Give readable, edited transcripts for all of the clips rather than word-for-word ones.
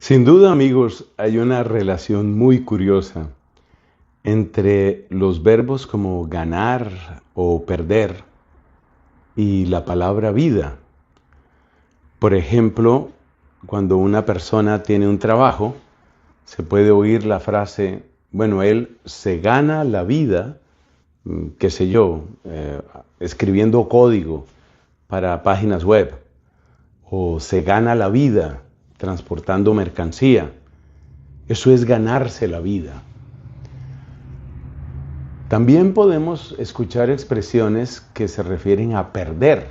Sin duda, amigos, hay una relación muy curiosa entre los verbos como ganar o perder y la palabra vida. Por ejemplo, cuando una persona tiene un trabajo, se puede oír la frase, bueno, él se gana la vida, qué sé yo, escribiendo código para páginas web, o se gana la vida transportando mercancía. Eso es ganarse la vida. También podemos escuchar expresiones que se refieren a perder.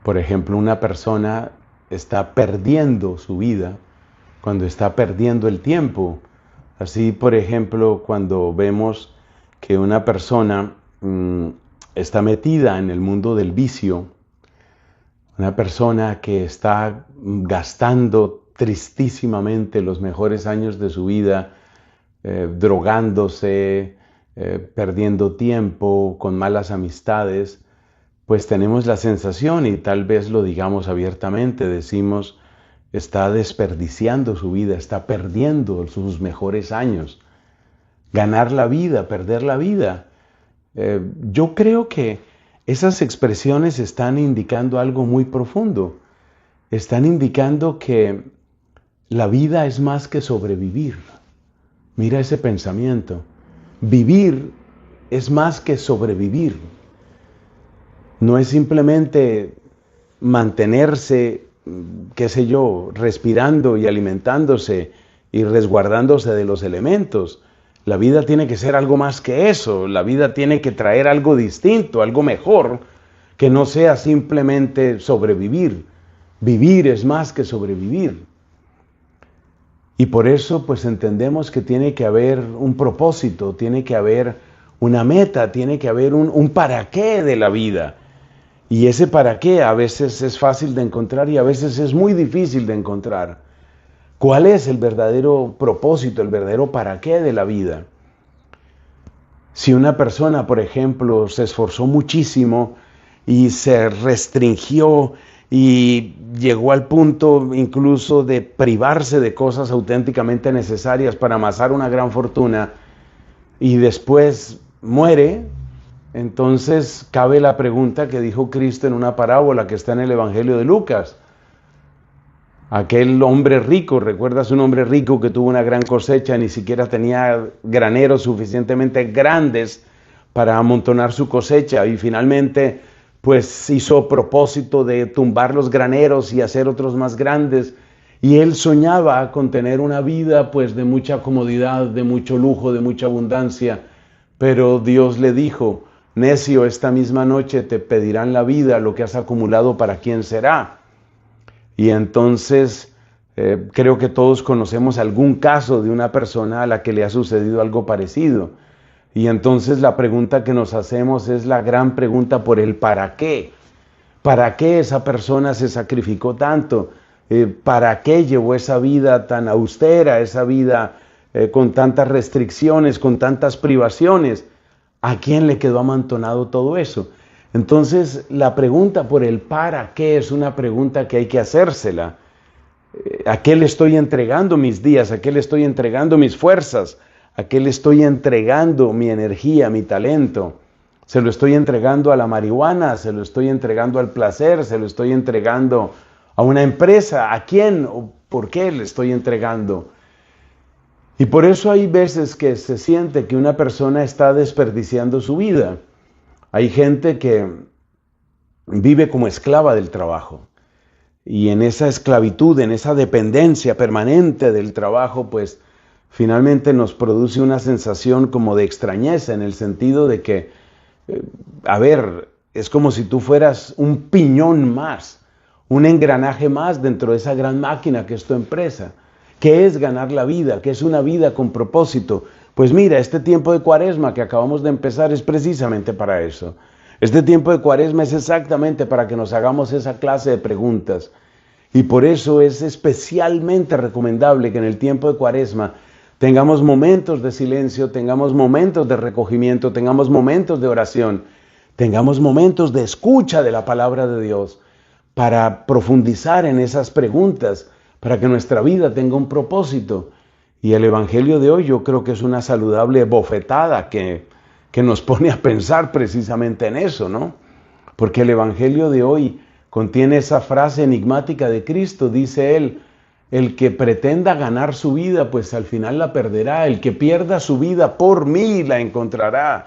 Por ejemplo, una persona está perdiendo su vida cuando está perdiendo el tiempo. Así, por ejemplo, cuando vemos que una persona está metida en el mundo del vicio, una persona que está gastando tristísimamente los mejores años de su vida, drogándose, perdiendo tiempo, con malas amistades, pues tenemos la sensación, y tal vez lo digamos abiertamente, decimos, está desperdiciando su vida, está perdiendo sus mejores años. Ganar la vida, perder la vida. Yo creo que esas expresiones están indicando algo muy profundo. Están indicando que la vida es más que sobrevivir. Mira ese pensamiento. Vivir es más que sobrevivir. No es simplemente mantenerse, qué sé yo, respirando y alimentándose y resguardándose de los elementos. La vida tiene que ser algo más que eso. La vida tiene que traer algo distinto, algo mejor, que no sea simplemente sobrevivir. Vivir es más que sobrevivir. Y por eso pues entendemos que tiene que haber un propósito, tiene que haber una meta, tiene que haber un para qué de la vida. Y ese para qué a veces es fácil de encontrar y a veces es muy difícil de encontrar. ¿Cuál es el verdadero propósito, el verdadero para qué de la vida? Si una persona, por ejemplo, se esforzó muchísimo y se restringió y llegó al punto incluso de privarse de cosas auténticamente necesarias para amasar una gran fortuna y después muere, entonces cabe la pregunta que dijo Cristo en una parábola que está en el Evangelio de Lucas. Aquel hombre rico, ¿recuerdas un hombre rico que tuvo una gran cosecha? Ni siquiera tenía graneros suficientemente grandes para amontonar su cosecha y finalmente pues hizo propósito de tumbar los graneros y hacer otros más grandes. Y él soñaba con tener una vida pues de mucha comodidad, de mucho lujo, de mucha abundancia. Pero Dios le dijo, necio, esta misma noche te pedirán la vida, lo que has acumulado, ¿para quién será? Y entonces creo que todos conocemos algún caso de una persona a la que le ha sucedido algo parecido. Y entonces la pregunta que nos hacemos es la gran pregunta por el para qué. ¿Para qué esa persona se sacrificó tanto? ¿Para qué llevó esa vida tan austera, esa vida con tantas restricciones, con tantas privaciones? ¿A quién le quedó amontonado todo eso? Entonces, la pregunta por el para qué es una pregunta que hay que hacérsela. ¿A qué le estoy entregando mis días? ¿A qué le estoy entregando mis fuerzas? ¿A qué le estoy entregando mi energía, mi talento? ¿Se lo estoy entregando a la marihuana? ¿Se lo estoy entregando al placer? ¿Se lo estoy entregando a una empresa? ¿A quién o por qué le estoy entregando? Y por eso hay veces que se siente que una persona está desperdiciando su vida. Hay gente que vive como esclava del trabajo y en esa esclavitud, en esa dependencia permanente del trabajo, pues finalmente nos produce una sensación como de extrañeza en el sentido de que, es como si tú fueras un piñón más, un engranaje más dentro de esa gran máquina que es tu empresa. ¿Qué es ganar la vida? ¿Qué es una vida con propósito? Pues mira, este tiempo de Cuaresma que acabamos de empezar es precisamente para eso. Este tiempo de Cuaresma es exactamente para que nos hagamos esa clase de preguntas. Y por eso es especialmente recomendable que en el tiempo de Cuaresma tengamos momentos de silencio, tengamos momentos de recogimiento, tengamos momentos de oración, tengamos momentos de escucha de la palabra de Dios para profundizar en esas preguntas, para que nuestra vida tenga un propósito. Y el Evangelio de hoy yo creo que es una saludable bofetada que nos pone a pensar precisamente en eso, ¿no? Porque el Evangelio de hoy contiene esa frase enigmática de Cristo. Dice Él: el que pretenda ganar su vida, pues al final la perderá. El que pierda su vida por mí la encontrará.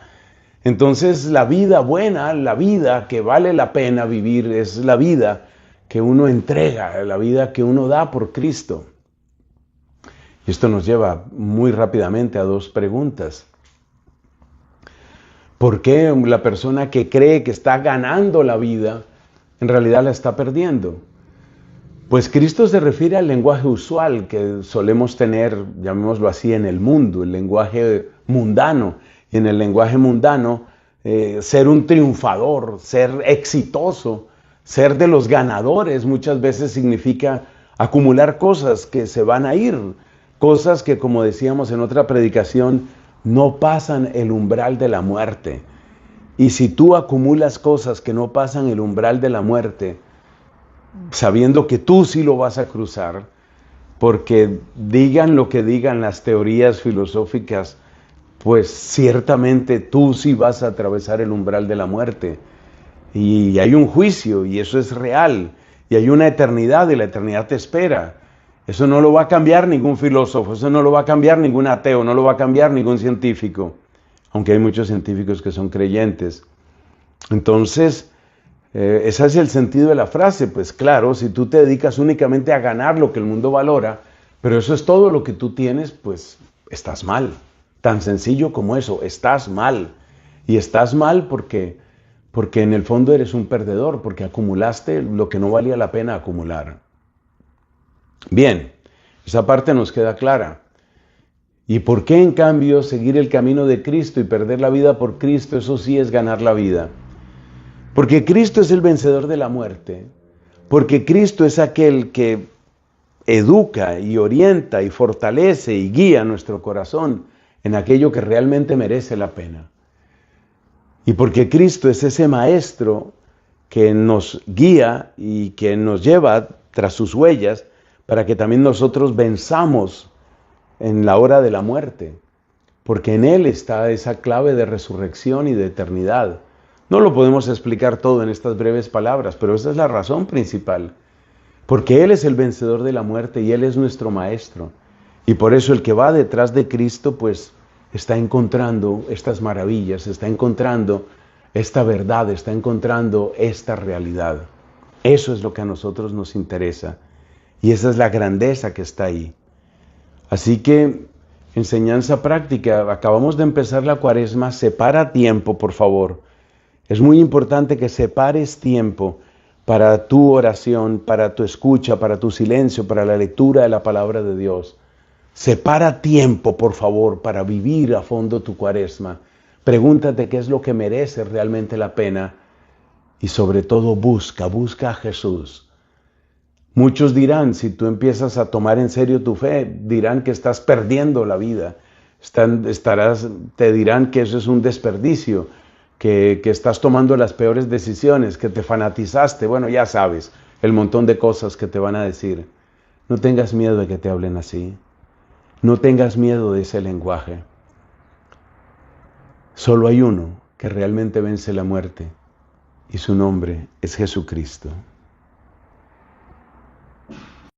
Entonces la vida buena, la vida que vale la pena vivir, es la vida que uno entrega, la vida que uno da por Cristo. Y esto nos lleva muy rápidamente a dos preguntas. ¿Por qué la persona que cree que está ganando la vida, en realidad la está perdiendo? Pues Cristo se refiere al lenguaje usual que solemos tener, llamémoslo así, en el mundo, el lenguaje mundano. Y en el lenguaje mundano, ser un triunfador, ser exitoso, ser de los ganadores, muchas veces significa acumular cosas que se van a ir, cosas que, como decíamos en otra predicación, no pasan el umbral de la muerte. Y si tú acumulas cosas que no pasan el umbral de la muerte, sabiendo que tú sí lo vas a cruzar, porque digan lo que digan las teorías filosóficas, pues ciertamente tú sí vas a atravesar el umbral de la muerte. Y hay un juicio, y eso es real, y hay una eternidad, y la eternidad te espera. Eso no lo va a cambiar ningún filósofo, eso no lo va a cambiar ningún ateo, no lo va a cambiar ningún científico, aunque hay muchos científicos que son creyentes. Entonces, ese es el sentido de la frase. Pues claro, si tú te dedicas únicamente a ganar lo que el mundo valora, pero eso es todo lo que tú tienes, pues estás mal. Tan sencillo como eso, estás mal. Y estás mal porque en el fondo eres un perdedor, porque acumulaste lo que no valía la pena acumular. Bien, esa parte nos queda clara. ¿Y por qué en cambio seguir el camino de Cristo y perder la vida por Cristo, eso sí es ganar la vida? Porque Cristo es el vencedor de la muerte, porque Cristo es aquel que educa y orienta y fortalece y guía nuestro corazón en aquello que realmente merece la pena. Y porque Cristo es ese maestro que nos guía y que nos lleva tras sus huellas para que también nosotros venzamos en la hora de la muerte, porque en Él está esa clave de resurrección y de eternidad. No lo podemos explicar todo en estas breves palabras, pero esa es la razón principal. Porque Él es el vencedor de la muerte y Él es nuestro maestro. Y por eso el que va detrás de Cristo, pues está encontrando estas maravillas, está encontrando esta verdad, está encontrando esta realidad. Eso es lo que a nosotros nos interesa. Y esa es la grandeza que está ahí. Así que, enseñanza práctica, acabamos de empezar la Cuaresma, separa tiempo, por favor. Es muy importante que separes tiempo para tu oración, para tu escucha, para tu silencio, para la lectura de la palabra de Dios. Separa tiempo, por favor, para vivir a fondo tu Cuaresma. Pregúntate qué es lo que merece realmente la pena y sobre todo busca a Jesús. Muchos dirán, si tú empiezas a tomar en serio tu fe, dirán que estás perdiendo la vida. Te dirán que eso es un desperdicio, que estás tomando las peores decisiones, que te fanatizaste. Bueno, ya sabes, el montón de cosas que te van a decir. No tengas miedo de que te hablen así. No tengas miedo de ese lenguaje. Solo hay uno que realmente vence la muerte y su nombre es Jesucristo.